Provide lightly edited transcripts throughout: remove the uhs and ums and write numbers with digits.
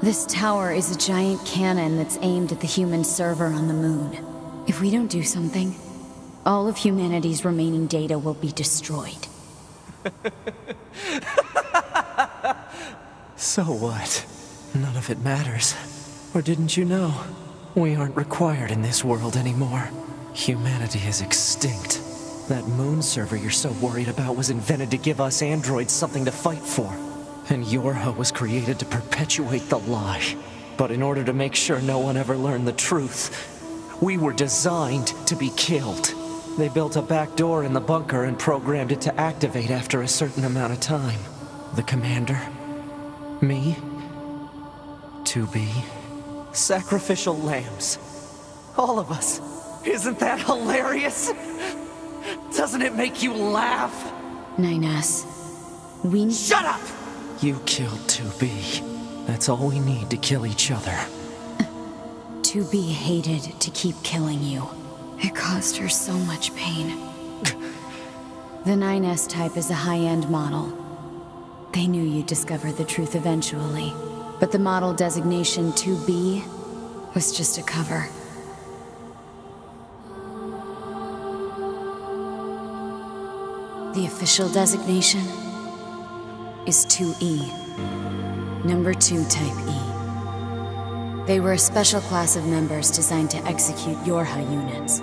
This tower is a giant cannon that's aimed at the human server on the moon. If we don't do something, all of humanity's remaining data will be destroyed. So what? None of it matters. Or didn't you know? We aren't required in this world anymore. Humanity is extinct. That moon server you're so worried about was invented to give us androids something to fight for. And Yorha was created to perpetuate the lie. But in order to make sure no one ever learned the truth, we were designed to be killed. They built a back door in the bunker and programmed it to activate after a certain amount of time. The commander, me, 2B, sacrificial lambs. All of us. Isn't that hilarious? Doesn't it make you laugh? 9S, we... Shut up! You killed 2B. That's all we need to kill each other. 2B hated to keep killing you. It caused her so much pain. The 9S type is a high-end model. They knew you'd discover the truth eventually. But the model designation 2B was just a cover. The official designation is 2E. Number 2 type E. They were a special class of members designed to execute Yorha units.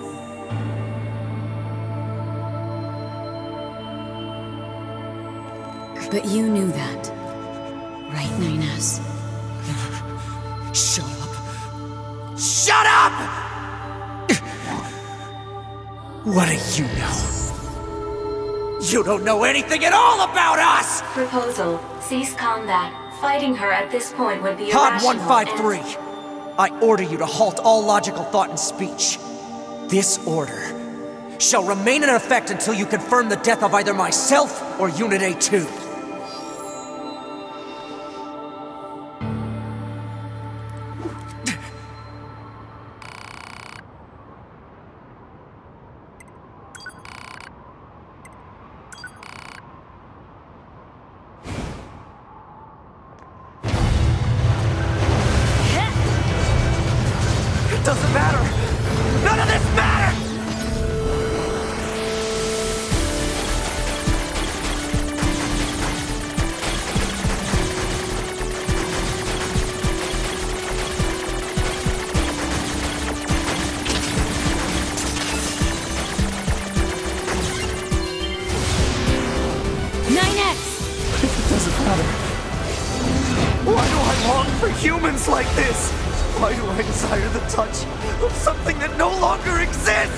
But you knew that, right, 9S? Shut up! Shut up! What do you know? You don't know anything at all about us! Proposal. Cease combat. Fighting her at this point would be Pod irrational 153! I order you to halt all logical thought and speech. This order shall remain in effect until you confirm the death of either myself or Unit A2. Doesn't matter! None of this matters! It doesn't matter. Why do I long for humans like this? Why do I desire the touch of something that no longer exists?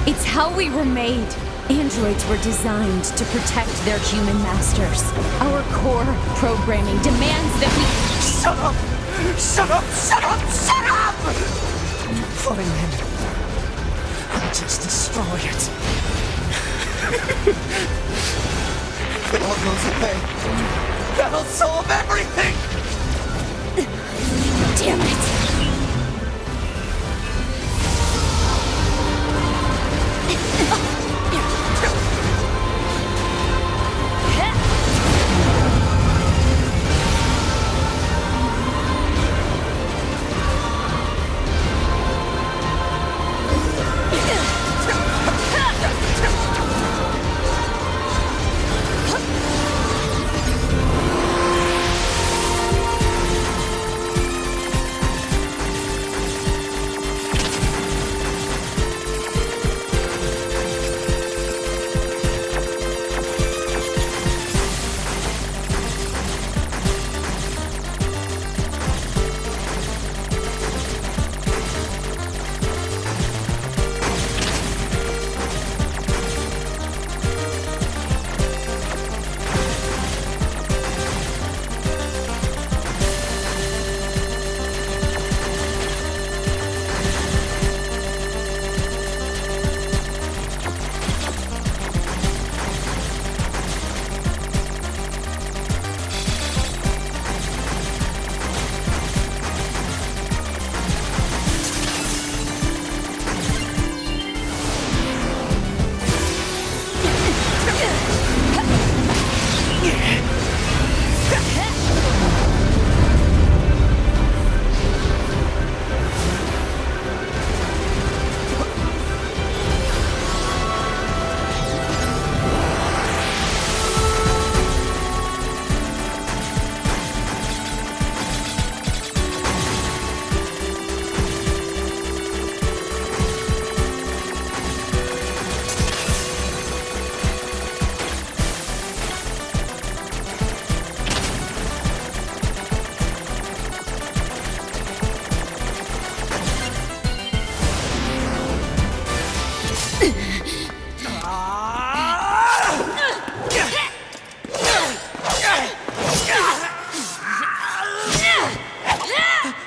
It's how we were made. Androids were designed to protect their human masters. Our core programming demands that we... Shut up! Shut up! Shut up! Shut up! Fine. I'll just destroy it. If it all goes away, that'll solve everything! Damn it!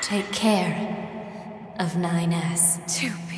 Take care of 9S. 2B.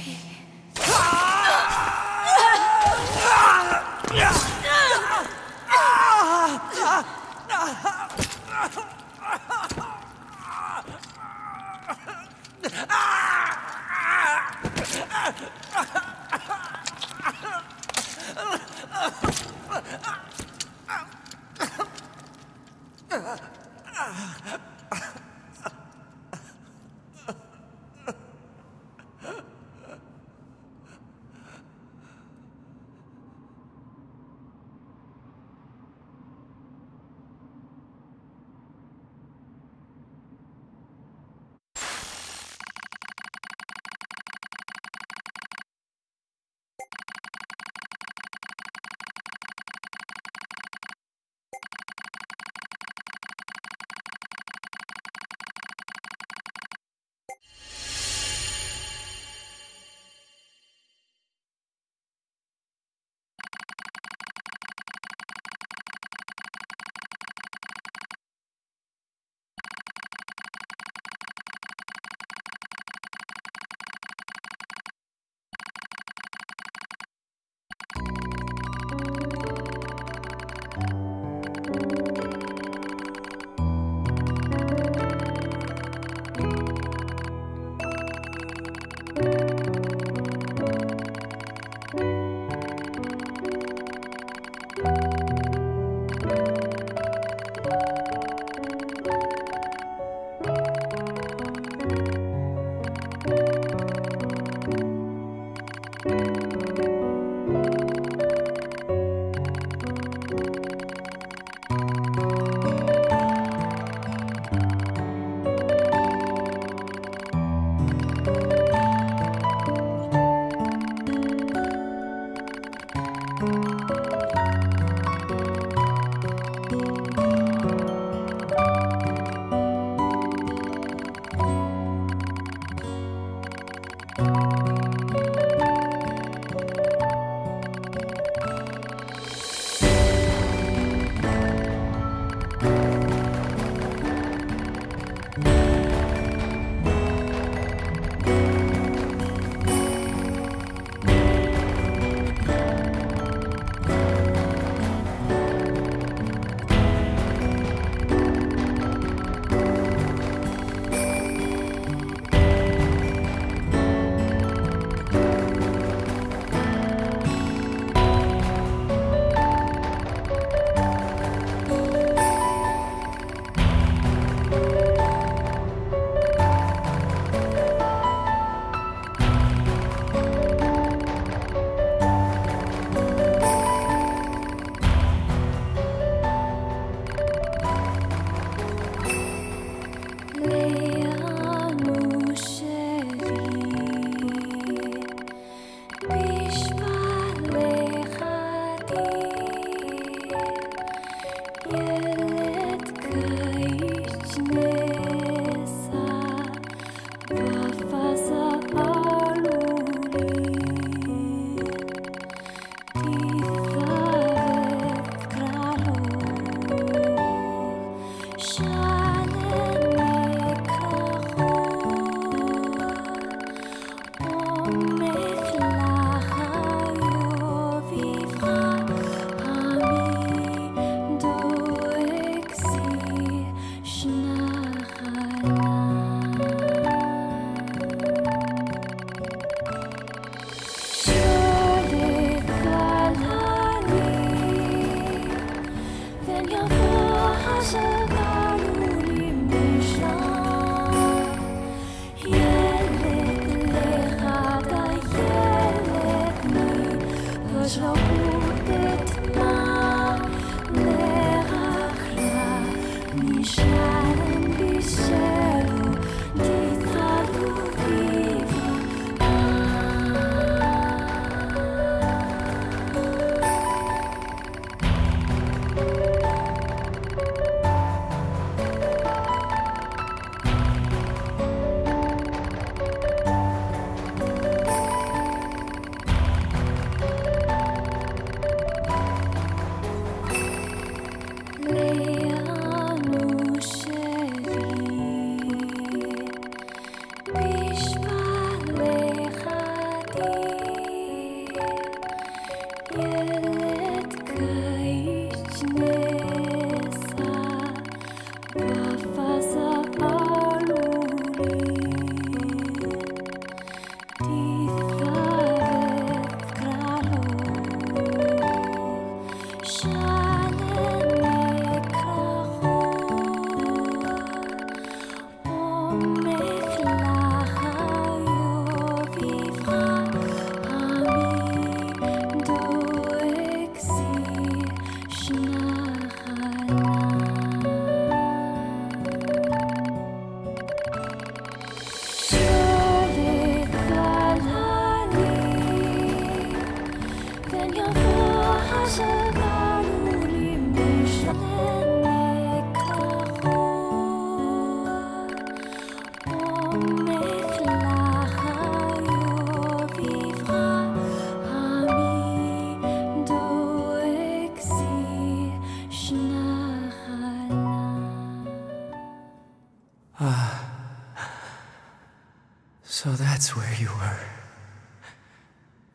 So that's where you were.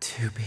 To be.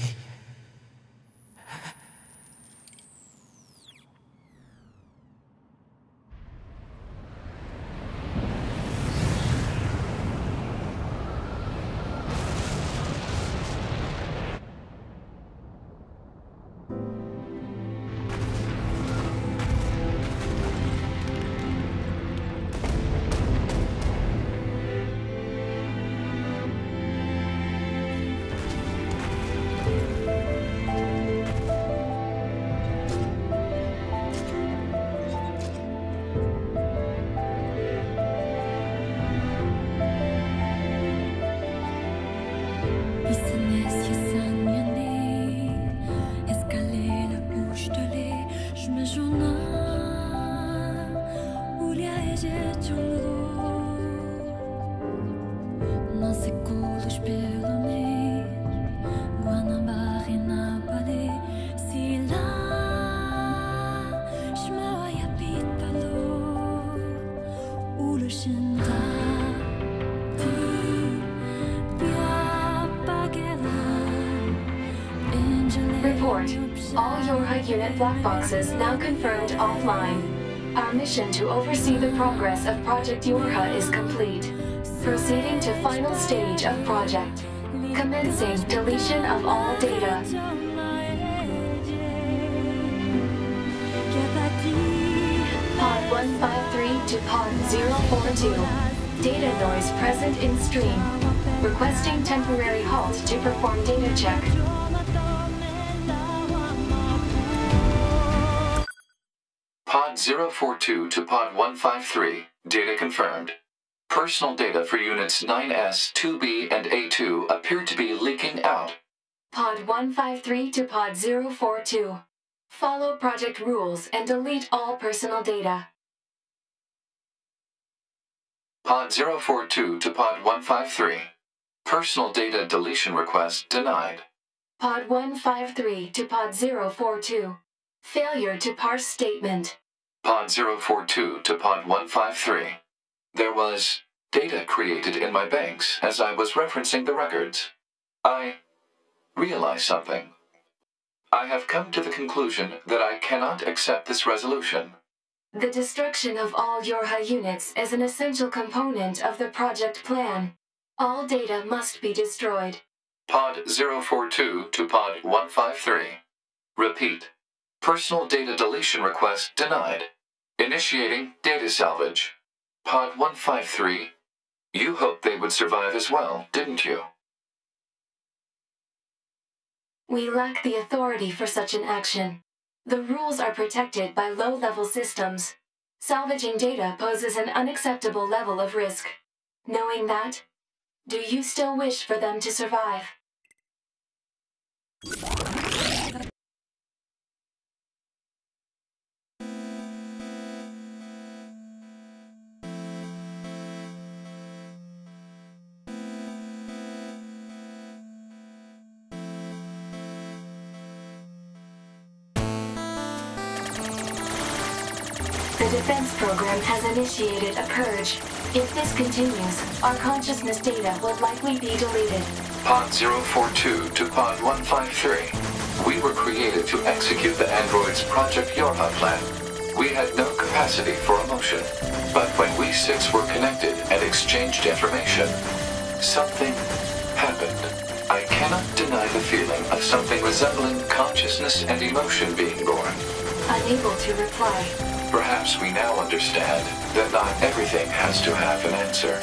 Report. All Yorha unit black boxes now confirmed offline. Our mission to oversee the progress of Project Yorha is complete. Proceeding to final stage of project. Commencing deletion of all data. Pod 153 to Pod 042. Data noise present in stream. Requesting temporary halt to perform data check. Pod 042 to Pod 153. Data confirmed. Personal data for units 9S, 2B, and A2 appear to be leaking out. Pod 153 to Pod 042. Follow project rules and delete all personal data. Pod 042 to Pod 153. Personal data deletion request denied. Pod 153 to Pod 042. Failure to parse statement. Pod 042 to Pod 153. There was data created in my banks as I was referencing the records. I realized something. I have come to the conclusion that I cannot accept this resolution. The destruction of all Yorha units is an essential component of the project plan. All data must be destroyed. Pod 042 to Pod 153. Repeat. Personal data deletion request denied. Initiating data salvage. Pod 153. You hoped they would survive as well, didn't you? We lack the authority for such an action. The rules are protected by low-level systems. Salvaging data poses an unacceptable level of risk. Knowing that, do you still wish for them to survive? The defense program has initiated a purge. If this continues, our consciousness data will likely be deleted. Pod 042 to Pod 153. We were created to execute the android's Project Yorha plan. We had no capacity for emotion. But when we six were connected and exchanged information, something happened. I cannot deny the feeling of something resembling consciousness and emotion being born. Unable to reply. Perhaps we now understand that not everything has to have an answer.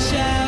Shall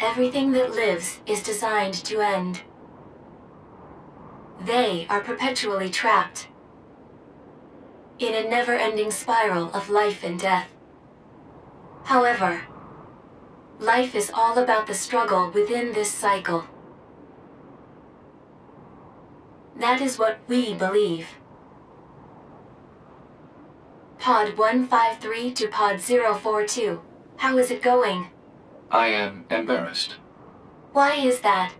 Everything that lives is designed to end. They are perpetually trapped in a never-ending spiral of life and death. However, life is all about the struggle within this cycle. That is what we believe. Pod 153 to Pod 042. How is it going? I am embarrassed. Why is that?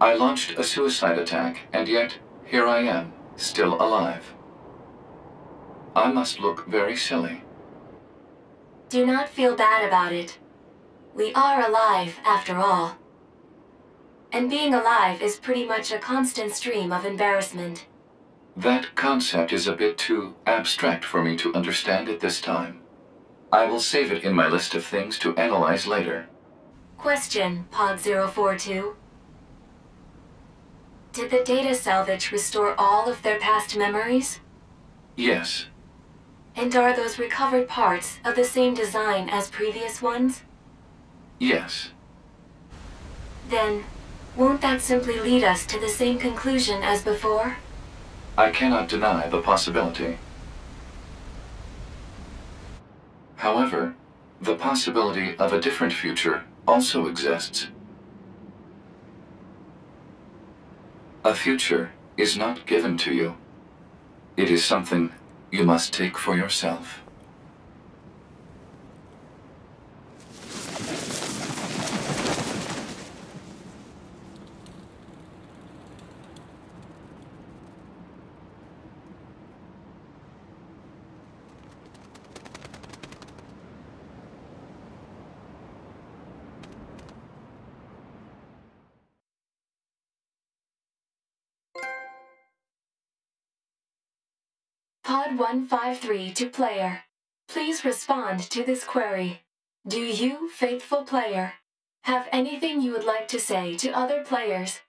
I launched a suicide attack, and yet here I am, still alive. I must look very silly. Do not feel bad about it. We are alive, after all. And being alive is pretty much a constant stream of embarrassment. That concept is a bit too abstract for me to understand at this time. I will save it in my list of things to analyze later. Question, Pod 042. Did the data salvage restore all of their past memories? Yes. And are those recovered parts of the same design as previous ones? Yes. Then, won't that simply lead us to the same conclusion as before? I cannot deny the possibility. However, the possibility of a different future also exists. A future is not given to you. It is something you must take for yourself. Pod 153 to player. Please respond to this query. Do you, faithful player, have anything you would like to say to other players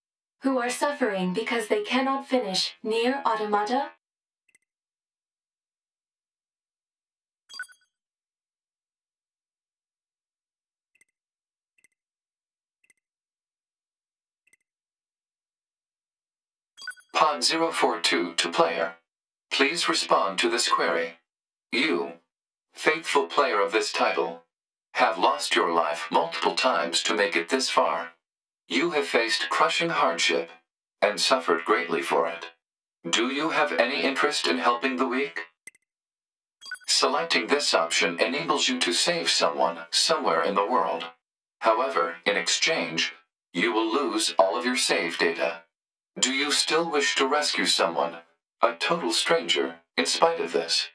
who are suffering because they cannot finish NIER Automata? Pod 042 to player. Please respond to this query. You, faithful player of this title, have lost your life multiple times to make it this far. You have faced crushing hardship and suffered greatly for it. Do you have any interest in helping the weak? Selecting this option enables you to save someone somewhere in the world. However, in exchange, you will lose all of your save data. Do you still wish to rescue someone, a total stranger, in spite of this?